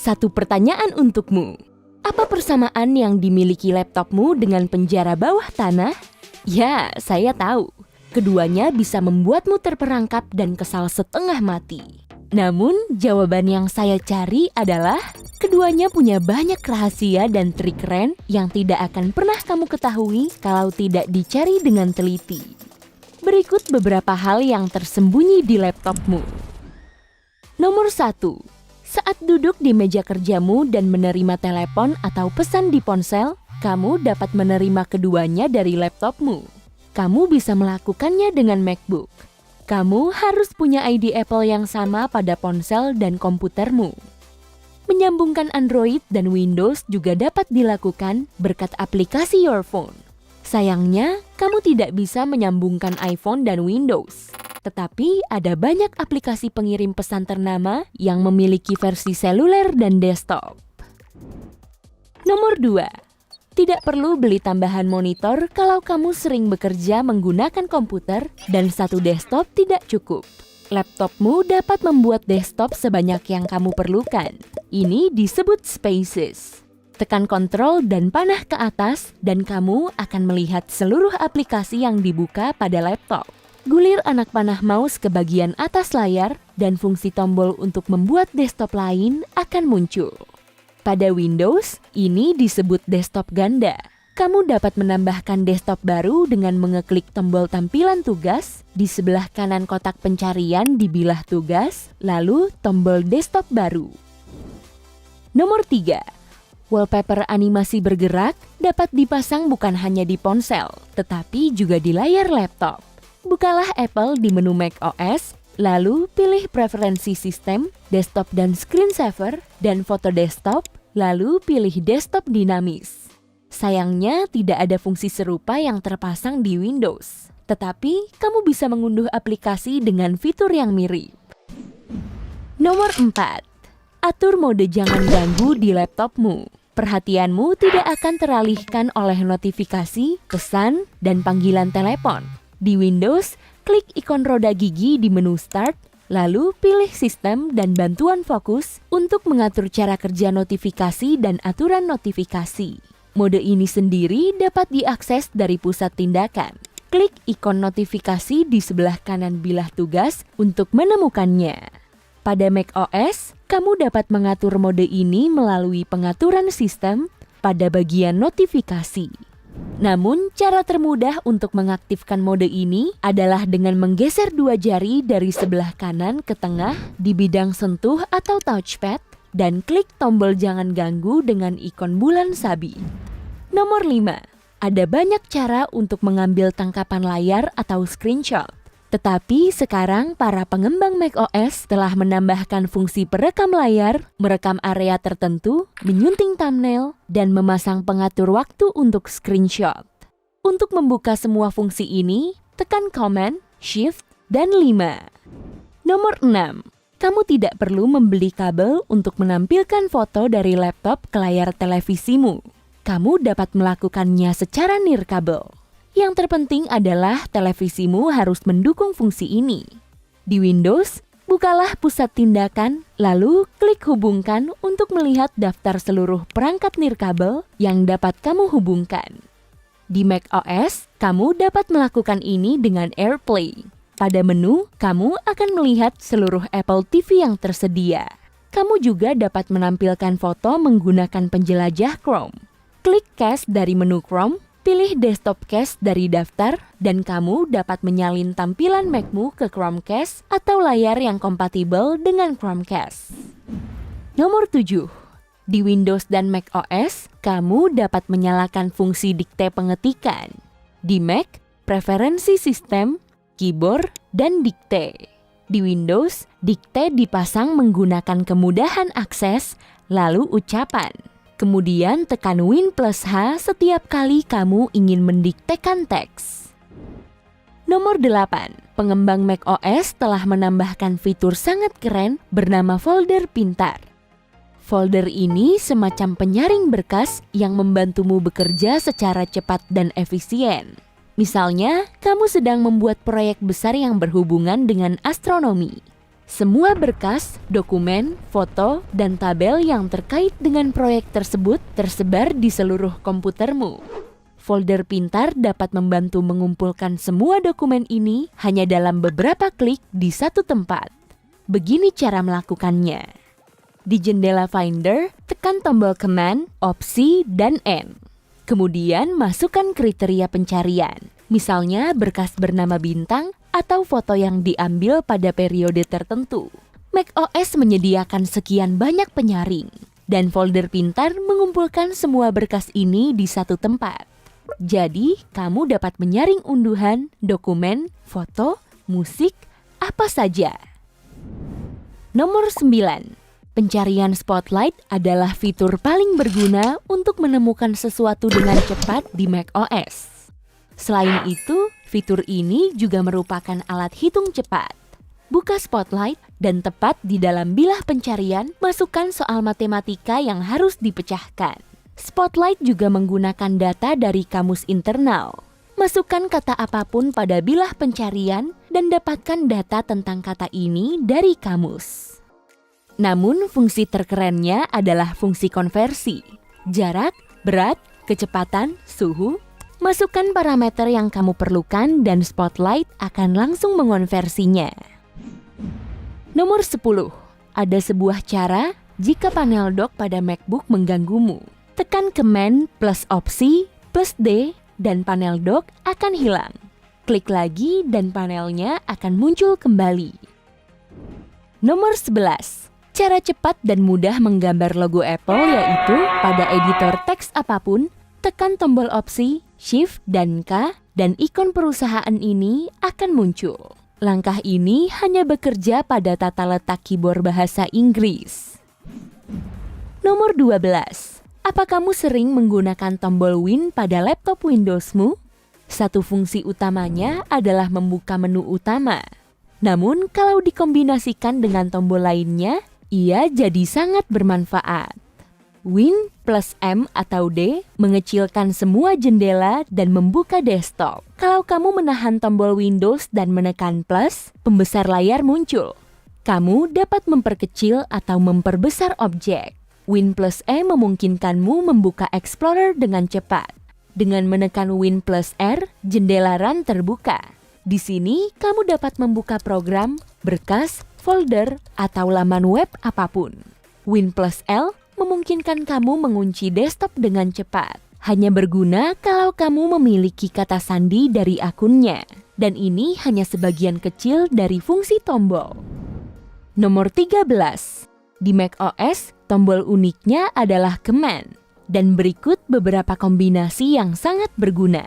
Satu pertanyaan untukmu. Apa persamaan yang dimiliki laptopmu dengan penjara bawah tanah? Ya, saya tahu. Keduanya bisa membuatmu terperangkap dan kesal setengah mati. Namun, jawaban yang saya cari adalah keduanya punya banyak rahasia dan trik keren yang tidak akan pernah kamu ketahui kalau tidak dicari dengan teliti. Berikut beberapa hal yang tersembunyi di laptopmu. Nomor 1. Saat duduk di meja kerjamu dan menerima telepon atau pesan di ponsel, kamu dapat menerima keduanya dari laptopmu. Kamu bisa melakukannya dengan MacBook. Kamu harus punya ID Apple yang sama pada ponsel dan komputermu. Menyambungkan Android dan Windows juga dapat dilakukan berkat aplikasi Your Phone. Sayangnya, kamu tidak bisa menyambungkan iPhone dan Windows. Tetapi ada banyak aplikasi pengirim pesan ternama yang memiliki versi seluler dan desktop. Nomor 2. Tidak perlu beli tambahan monitor kalau kamu sering bekerja menggunakan komputer dan satu desktop tidak cukup. Laptopmu dapat membuat desktop sebanyak yang kamu perlukan. Ini disebut spaces. Tekan kontrol dan panah ke atas dan kamu akan melihat seluruh aplikasi yang dibuka pada laptop. Gulir anak panah mouse ke bagian atas layar dan fungsi tombol untuk membuat desktop lain akan muncul. Pada Windows, ini disebut desktop ganda. Kamu dapat menambahkan desktop baru dengan mengeklik tombol tampilan tugas di sebelah kanan kotak pencarian di bilah tugas, lalu tombol desktop baru. Nomor 3. Wallpaper animasi bergerak dapat dipasang bukan hanya di ponsel, tetapi juga di layar laptop. Bukalah Apple di menu macOS, lalu pilih preferensi sistem, desktop dan screensaver, dan foto desktop, lalu pilih desktop dinamis. Sayangnya tidak ada fungsi serupa yang terpasang di Windows, tetapi kamu bisa mengunduh aplikasi dengan fitur yang mirip. Nomor 4. Atur mode jangan ganggu di laptopmu. Perhatianmu tidak akan teralihkan oleh notifikasi, pesan, dan panggilan telepon. Di Windows, klik ikon roda gigi di menu Start, lalu pilih Sistem dan Bantuan Fokus untuk mengatur cara kerja notifikasi dan aturan notifikasi. Mode ini sendiri dapat diakses dari pusat tindakan. Klik ikon notifikasi di sebelah kanan bilah tugas untuk menemukannya. Pada macOS, kamu dapat mengatur mode ini melalui pengaturan sistem pada bagian notifikasi. Namun, cara termudah untuk mengaktifkan mode ini adalah dengan menggeser dua jari dari sebelah kanan ke tengah di bidang sentuh atau touchpad dan klik tombol jangan ganggu dengan ikon bulan sabit. Nomor 5. Ada banyak cara untuk mengambil tangkapan layar atau screenshot. Tetapi sekarang para pengembang macOS telah menambahkan fungsi perekam layar, merekam area tertentu, menyunting thumbnail, dan memasang pengatur waktu untuk screenshot. Untuk membuka semua fungsi ini, tekan Command, Shift, dan 5. Nomor 6. Kamu tidak perlu membeli kabel untuk menampilkan foto dari laptop ke layar televisimu. Kamu dapat melakukannya secara nirkabel. Yang terpenting adalah televisimu harus mendukung fungsi ini. Di Windows, bukalah pusat tindakan, lalu klik hubungkan untuk melihat daftar seluruh perangkat nirkabel yang dapat kamu hubungkan. Di macOS, kamu dapat melakukan ini dengan AirPlay. Pada menu, kamu akan melihat seluruh Apple TV yang tersedia. Kamu juga dapat menampilkan foto menggunakan penjelajah Chrome. Klik Cache dari menu Chrome, pilih Desktop Cache dari daftar, dan kamu dapat menyalin tampilan Macmu ke Chromecast atau layar yang kompatibel dengan Chromecast. Nomor 7. Di Windows dan macOS, kamu dapat menyalakan fungsi dikte pengetikan. Di Mac, preferensi sistem, keyboard, dan dikte. Di Windows, dikte dipasang menggunakan kemudahan akses, lalu ucapan. Kemudian tekan Win+H setiap kali kamu ingin mendiktekan teks. Nomor 8. Pengembang macOS telah menambahkan fitur sangat keren bernama folder pintar. Folder ini semacam penyaring berkas yang membantumu bekerja secara cepat dan efisien. Misalnya, kamu sedang membuat proyek besar yang berhubungan dengan astronomi. Semua berkas, dokumen, foto, dan tabel yang terkait dengan proyek tersebut tersebar di seluruh komputermu. Folder pintar dapat membantu mengumpulkan semua dokumen ini hanya dalam beberapa klik di satu tempat. Begini cara melakukannya. Di jendela Finder, tekan tombol Command, Opsi, dan N. Kemudian masukkan kriteria pencarian, misalnya berkas bernama bintang atau foto yang diambil pada periode tertentu. macOS menyediakan sekian banyak penyaring, dan folder pintar mengumpulkan semua berkas ini di satu tempat. Jadi, kamu dapat menyaring unduhan, dokumen, foto, musik, apa saja. Nomor 9. Pencarian Spotlight adalah fitur paling berguna untuk menemukan sesuatu dengan cepat di macOS. Selain itu, fitur ini juga merupakan alat hitung cepat. Buka Spotlight dan tepat di dalam bilah pencarian, masukkan soal matematika yang harus dipecahkan. Spotlight juga menggunakan data dari kamus internal. Masukkan kata apapun pada bilah pencarian dan dapatkan data tentang kata ini dari kamus. Namun fungsi terkerennya adalah fungsi konversi. Jarak, berat, kecepatan, suhu. Masukkan parameter yang kamu perlukan dan Spotlight akan langsung mengonversinya. Nomor 10. Ada sebuah cara jika panel dock pada MacBook mengganggumu. Tekan Command plus Opsi plus D dan panel dock akan hilang. Klik lagi dan panelnya akan muncul kembali. Nomor 11. Cara cepat dan mudah menggambar logo Apple yaitu pada editor teks apapun, tekan tombol Opsi, Shift, dan K, dan ikon perusahaan ini akan muncul. Langkah ini hanya bekerja pada tata letak keyboard bahasa Inggris. Nomor 12. Apa kamu sering menggunakan tombol Win pada laptop Windowsmu? Satu fungsi utamanya adalah membuka menu utama. Namun, kalau dikombinasikan dengan tombol lainnya, ia jadi sangat bermanfaat. Win plus M atau D mengecilkan semua jendela dan membuka desktop. Kalau kamu menahan tombol Windows dan menekan plus, pembesar layar muncul. Kamu dapat memperkecil atau memperbesar objek. Win plus E memungkinkanmu membuka Explorer dengan cepat. Dengan menekan Win plus R, jendela Run terbuka. Di sini, kamu dapat membuka program, berkas, folder, atau laman web apapun. Win plus L memungkinkan kamu mengunci desktop dengan cepat. Hanya berguna kalau kamu memiliki kata sandi dari akunnya. Dan ini hanya sebagian kecil dari fungsi tombol. Nomor 13. Di macOS, tombol uniknya adalah Command. Dan berikut beberapa kombinasi yang sangat berguna.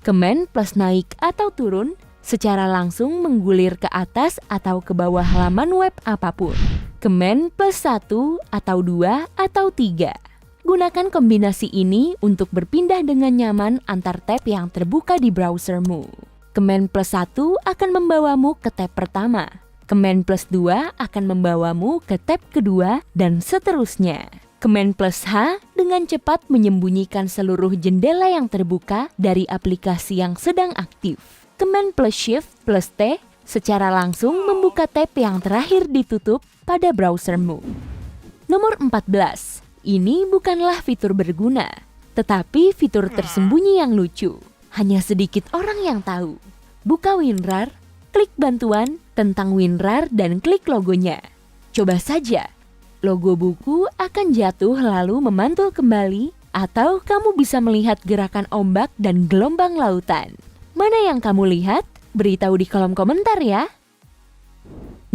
Command plus naik atau turun secara langsung menggulir ke atas atau ke bawah halaman web apapun. Command plus 1 atau 2 atau 3. Gunakan kombinasi ini untuk berpindah dengan nyaman antar tab yang terbuka di browsermu. Command plus 1 akan membawamu ke tab pertama. Command plus 2 akan membawamu ke tab kedua dan seterusnya. Command plus H dengan cepat menyembunyikan seluruh jendela yang terbuka dari aplikasi yang sedang aktif. Command plus Shift plus T secara langsung membuka tab yang terakhir ditutup pada browsermu. Nomor 14. Ini bukanlah fitur berguna, tetapi fitur tersembunyi yang lucu. Hanya sedikit orang yang tahu. Buka WinRAR, klik bantuan tentang WinRAR dan klik logonya. Coba saja, logo buku akan jatuh lalu memantul kembali, atau kamu bisa melihat gerakan ombak dan gelombang lautan. Mana yang kamu lihat? Beritahu di kolom komentar ya.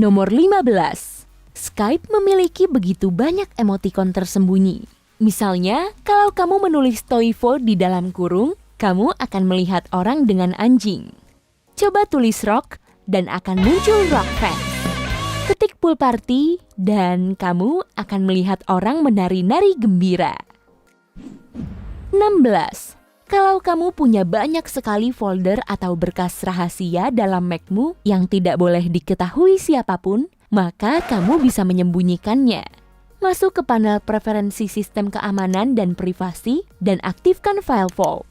Nomor 15. Skype memiliki begitu banyak emotikon tersembunyi. Misalnya, kalau kamu menulis Toifo di dalam kurung, kamu akan melihat orang dengan anjing. Coba tulis rock dan akan muncul rock fans. Ketik pool party dan kamu akan melihat orang menari-nari gembira. 16. Kalau kamu punya banyak sekali folder atau berkas rahasia dalam Macmu yang tidak boleh diketahui siapapun, maka kamu bisa menyembunyikannya. Masuk ke panel preferensi sistem keamanan dan privasi dan aktifkan File Vault.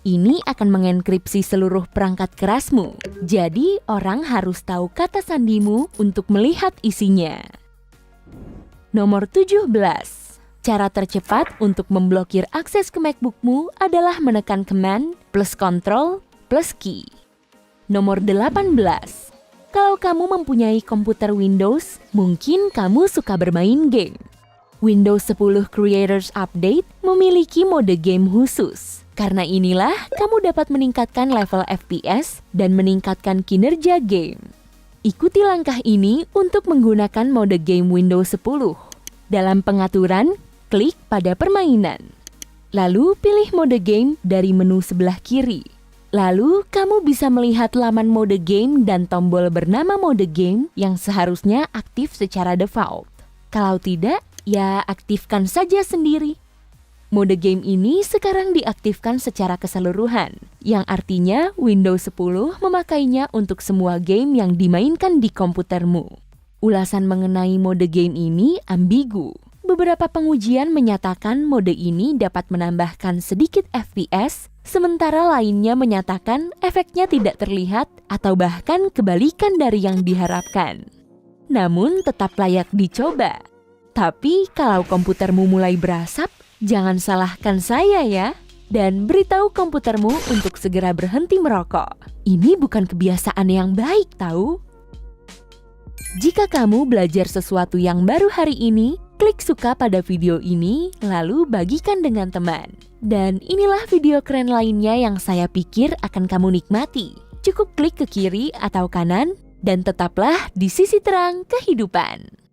Ini akan mengenkripsi seluruh perangkat kerasmu. Jadi, orang harus tahu kata sandimu untuk melihat isinya. Nomor 17. Cara tercepat untuk memblokir akses ke MacBookmu adalah menekan Command plus Ctrl plus Key. Nomor 18. Kalau kamu mempunyai komputer Windows, mungkin kamu suka bermain game. Windows 10 Creators Update memiliki mode game khusus. Karena inilah kamu dapat meningkatkan level FPS dan meningkatkan kinerja game. Ikuti langkah ini untuk menggunakan mode game Windows 10. Dalam pengaturan, klik pada permainan. Lalu pilih mode game dari menu sebelah kiri. Lalu kamu bisa melihat laman mode game dan tombol bernama mode game yang seharusnya aktif secara default. Kalau tidak, ya aktifkan saja sendiri. Mode game ini sekarang diaktifkan secara keseluruhan, yang artinya Windows 10 memakainya untuk semua game yang dimainkan di komputermu. Ulasan mengenai mode game ini ambigu. Beberapa pengujian menyatakan mode ini dapat menambahkan sedikit FPS, sementara lainnya menyatakan efeknya tidak terlihat atau bahkan kebalikan dari yang diharapkan. Namun tetap layak dicoba. Tapi kalau komputermu mulai berasap, jangan salahkan saya ya. Dan beritahu komputermu untuk segera berhenti merokok. Ini bukan kebiasaan yang baik tahu. Jika kamu belajar sesuatu yang baru hari ini, klik suka pada video ini, lalu bagikan dengan teman. Dan inilah video keren lainnya yang saya pikir akan kamu nikmati. Cukup klik ke kiri atau kanan, dan tetaplah di sisi terang kehidupan.